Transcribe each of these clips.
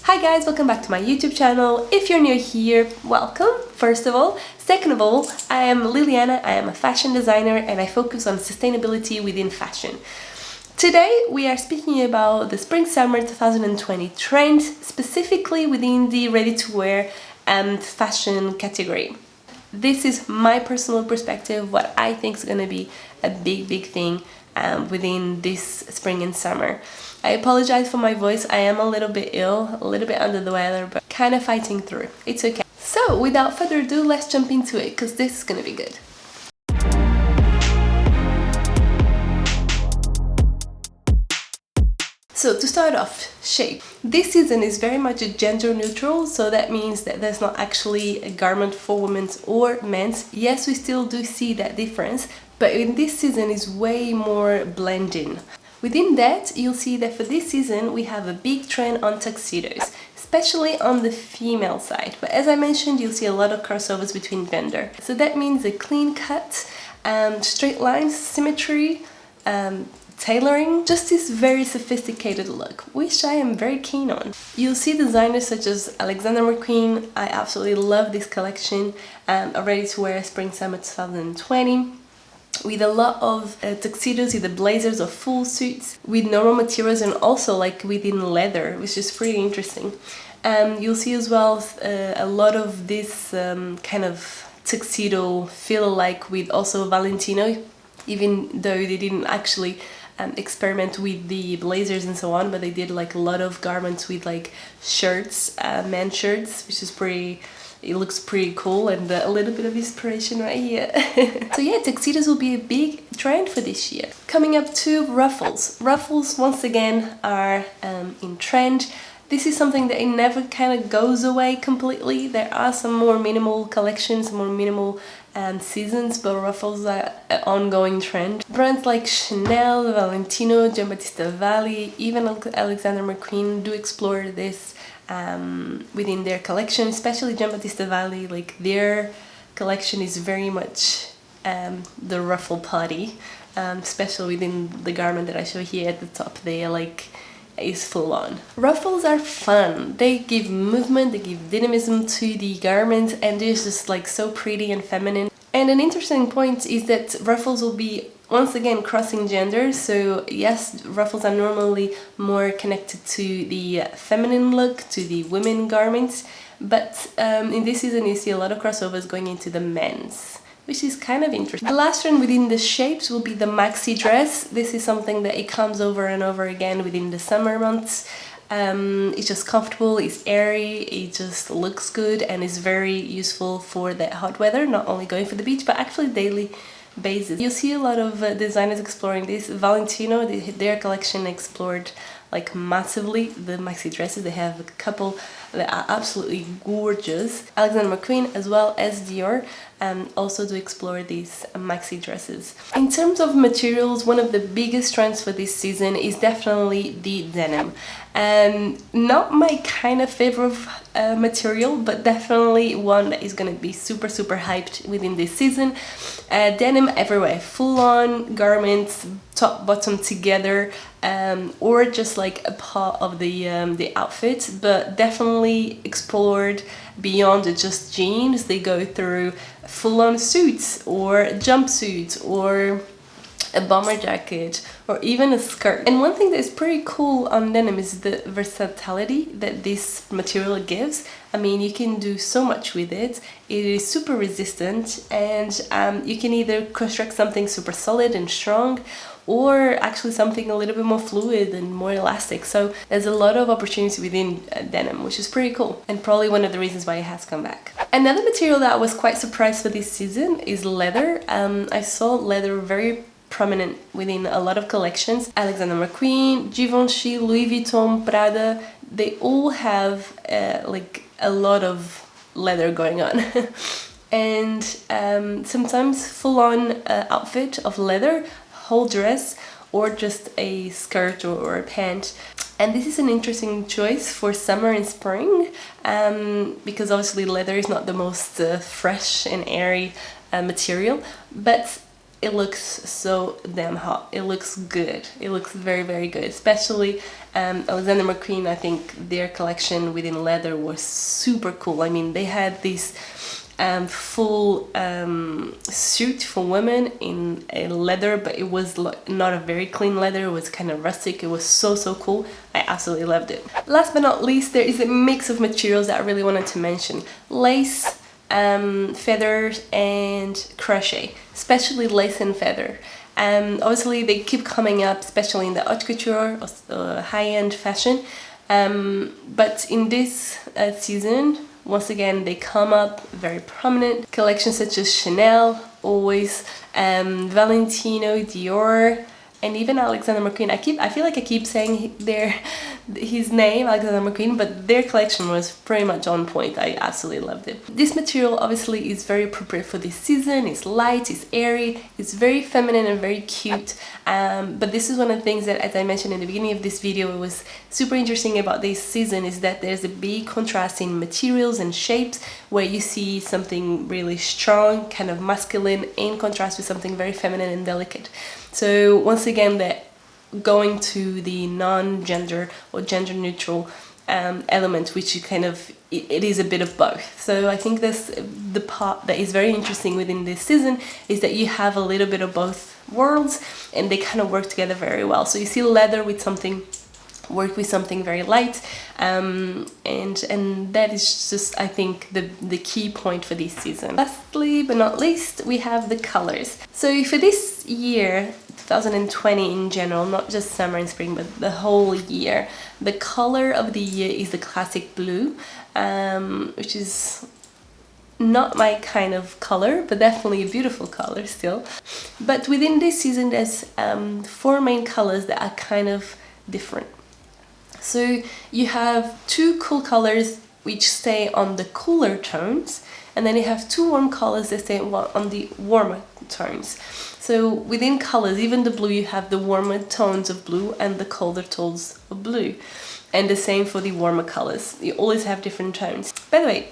Hi guys, welcome back to my YouTube channel. If you're new here, welcome, first of all. Second of all, I am Liliana, I am a fashion designer and I focus on sustainability within fashion. Today we are speaking about the Spring-Summer 2020 trend, specifically within the ready-to-wear and fashion category. This is my personal perspective, what I think is going to be a big thing within this spring and summer. I apologize for my voice, I am a little bit ill, a little bit under the weather, but kind of fighting through. It's okay. So without further ado, let's jump into it because this is going to be good. So to start off, shape. This season is very much gender neutral, so that means that there's not actually a garment for women's or men's. Yes, we still do see that difference, but in this season is way more blending. Within that, you'll see that for this season we have a big trend on tuxedos, especially on the female side. But as I mentioned, you'll see a lot of crossovers between gender. So that means a clean cut, straight lines, symmetry, tailoring, just this very sophisticated look, which I am very keen on. You'll see designers such as Alexander McQueen. I absolutely love this collection, ready-to-wear Spring-Summer 2020. With a lot of tuxedos, either blazers or full suits, with normal materials and also like within leather, which is pretty interesting. You'll see as well a lot of this kind of tuxedo feel like with also Valentino, even though they didn't actually experiment with the blazers and so on, but they did like a lot of garments with like shirts, men's shirts, which is pretty. It looks pretty cool and a little bit of inspiration right here. So yeah, tuxedos will be a big trend for this year. Coming up to ruffles. Ruffles once again are in trend. This is something that it never kind of goes away completely. There are some more minimal collections, more minimal seasons, but ruffles are an ongoing trend. Brands like Chanel, Valentino, Giambattista Valli, even Alexander McQueen do explore this within their collection, especially Giambattista Valli. Like their collection is very much the ruffle party, especially within the garment that I show here at the top. They are like is full on. Ruffles are fun. They give movement, they give dynamism to the garment, and they're just like so pretty and feminine. And an interesting point is that ruffles will be once again crossing genders. So yes, ruffles are normally more connected to the feminine look, to the women garments, but in this season you see a lot of crossovers going into the men's, which is kind of interesting. The last trend within the shapes will be the maxi dress. This is something that it comes over and over again within the summer months. It's just comfortable, it's airy, it just looks good and is very useful for that hot weather, not only going for the beach but actually daily basis. You'll see a lot of designers exploring this. Valentino, their collection explored like massively the maxi dresses. They have a couple that are absolutely gorgeous. Alexander McQueen as well as Dior also do explore these maxi dresses. In terms of materials, one of the biggest trends for this season is definitely the denim. Not my kind of favorite material, but definitely one that is going to be super hyped within this season. Denim everywhere, full-on garments, top bottom together, or just like a part of the outfit, but definitely explored beyond just jeans. They go through full-on suits or jumpsuits or a bomber jacket or even a skirt. And one thing that is pretty cool on denim is the versatility that this material gives. I mean, you can do so much with it. It is super resistant, and you can either construct something super solid and strong or actually something a little bit more fluid and more elastic. So there's a lot of opportunity within denim, which is pretty cool and probably one of the reasons why it has come back. Another material that I was quite surprised for this season is leather. I saw leather very prominent within a lot of collections. Alexander McQueen, Givenchy, Louis Vuitton, Prada, they all have like a lot of leather going on. And sometimes full-on outfit of leather, whole dress, or just a skirt or a pant. And this is an interesting choice for summer and spring, because obviously leather is not the most fresh and airy material, but it looks so damn hot. It looks good. It looks very, very good. Especially Alexander McQueen, I think their collection within leather was super cool. I mean, they had this full suit for women in a leather, but it was not a very clean leather. It was kind of rustic. It was so, so cool. I absolutely loved it. Last but not least, there is a mix of materials that I really wanted to mention. Lace, feathers and crochet, especially lace and feather. Obviously they keep coming up, especially in the haute couture or high-end fashion, but in this season, once again, they come up very prominent. Collections such as Chanel, always, Valentino, Dior, and even Alexander McQueen. I feel like I keep saying his name, Alexander McQueen, but their collection was pretty much on point. I absolutely loved it. This material obviously is very appropriate for this season. It's light, it's airy, it's very feminine and very cute. But this is one of the things that, as I mentioned in the beginning of this video, it was super interesting about this season is that there's a big contrast in materials and shapes, where you see something really strong, kind of masculine, in contrast with something very feminine and delicate. So once again, that going to the non-gender or gender-neutral element, which you kind of, it is a bit of both. So I think this, the part that is very interesting within this season is that you have a little bit of both worlds, and they kind of work together very well. So you see leather with something, work with something very light, and that is just, I think, the key point for this season. Lastly but not least, we have the colors. So for this year, 2020 in general, not just summer and spring, but the whole year, the color of the year is the classic blue, which is not my kind of color, but definitely a beautiful color still. But within this season, there's 4 main colors that are kind of different. So you have 2 cool colors which stay on the cooler tones, and then you have 2 warm colors that stay on the warmer tones. So within colors, even the blue, you have the warmer tones of blue and the colder tones of blue. And the same for the warmer colors. You always have different tones. By the way,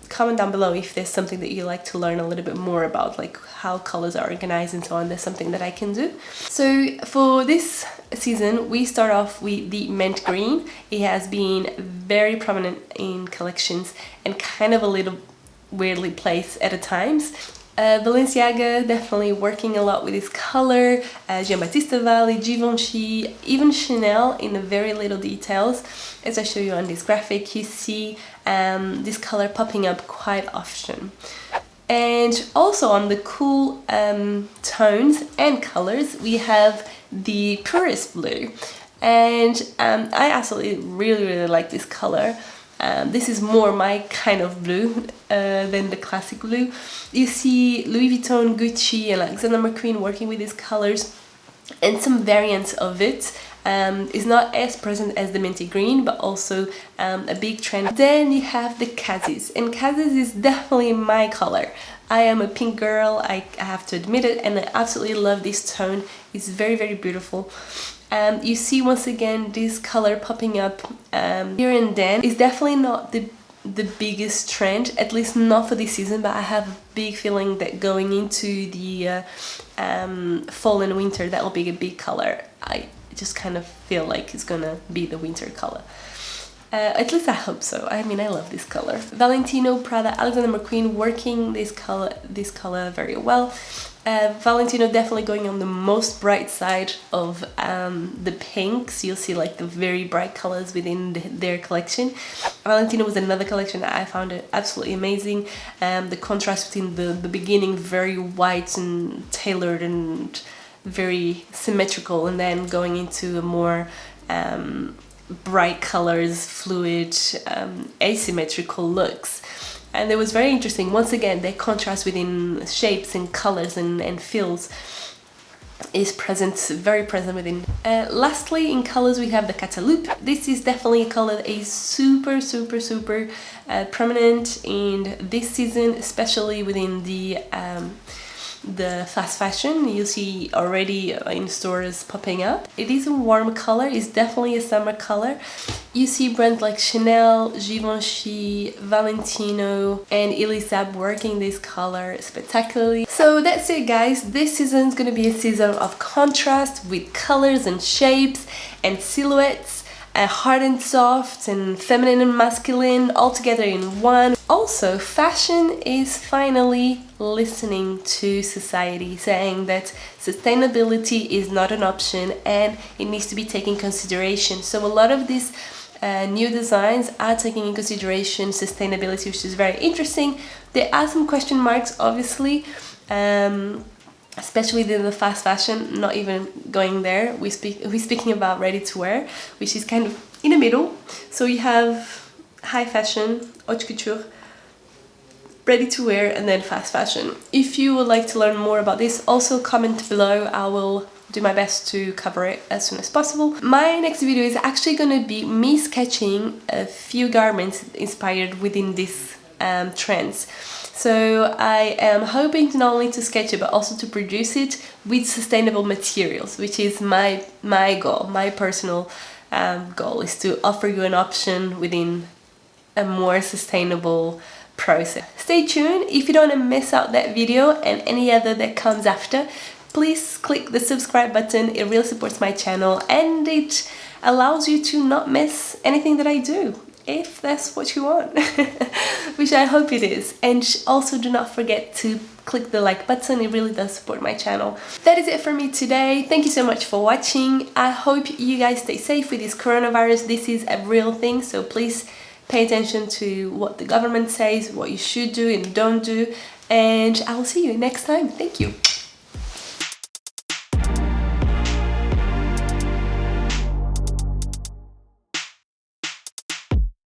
comment down below if there's something that you like to learn a little bit more about, like how colors are organized and so on. There's something that I can do. So for this season, we start off with the mint green. It has been very prominent in collections and kind of a little weirdly placed at times. Balenciaga definitely working a lot with this color, Giambattista Valli, Givenchy, even Chanel in the very little details. As I show you on this graphic, you see this color popping up quite often. And also on the cool tones and colors, we have the purest blue. And I absolutely really like this color. This is more my kind of blue than the classic blue. You see Louis Vuitton, Gucci and Alexander McQueen working with these colors, and some variants of it. Is not as present as the minty green, but also a big trend. Then you have the Kazis, and Kazis is definitely my color. I am a pink girl, I have to admit it, and I absolutely love this tone. It's very, very beautiful. You see once again this color popping up here and then. It's definitely not the biggest trend, at least not for this season, but I have a big feeling that going into the fall and winter, that will be a big color. I just kind of feel like it's gonna be the winter color. At least I hope so. I mean, I love this color. Valentino, Prada, Alexander McQueen working this color very well. Valentino definitely going on the most bright side of the pinks. You'll see like the very bright colors within their collection. Valentino was another collection that I found it absolutely amazing. The contrast between the beginning, very white and tailored and very symmetrical, and then going into a more bright colors, fluid, asymmetrical looks. And it was very interesting. Once again, the contrast within shapes and colors and feels is present, very present within. Lastly, in colors, we have the Cataloupe. This is definitely a color that is super prominent in this season, especially within the the fast fashion. You see already in stores popping up. It is a warm color, it's definitely a summer color. You see brands like Chanel, Givenchy, Valentino and Elisab working this color spectacularly. So that's it guys, this season is going to be a season of contrast with colors and shapes and silhouettes. Hard and soft and feminine and masculine all together in one. Also, fashion is finally listening to society, saying that sustainability is not an option and it needs to be taken in consideration. So a lot of these new designs are taking in consideration sustainability, which is very interesting. There are some question marks, obviously. Especially the fast fashion, not even going there. We're speaking about ready to wear, which is kind of in the middle. So you have high fashion, haute couture, ready to wear, and then fast fashion. If you would like to learn more about this, also comment below. I will do my best to cover it as soon as possible. My next video is actually going to be me sketching a few garments inspired within these trends. So I am hoping to not only to sketch it but also to produce it with sustainable materials, which is my goal, my personal goal is to offer you an option within a more sustainable process. Stay tuned. If you don't want to miss out that video and any other that comes after, please click the subscribe button. It really supports my channel and it allows you to not miss anything that I do, if that's what you want, which I hope it is. And also do not forget to click the like button, it really does support my channel. That is it for me today. Thank you so much for watching. I hope you guys stay safe with this coronavirus. This is a real thing, so please pay attention to what the government says, what you should do and don't do, and I will see you next time. Thank you.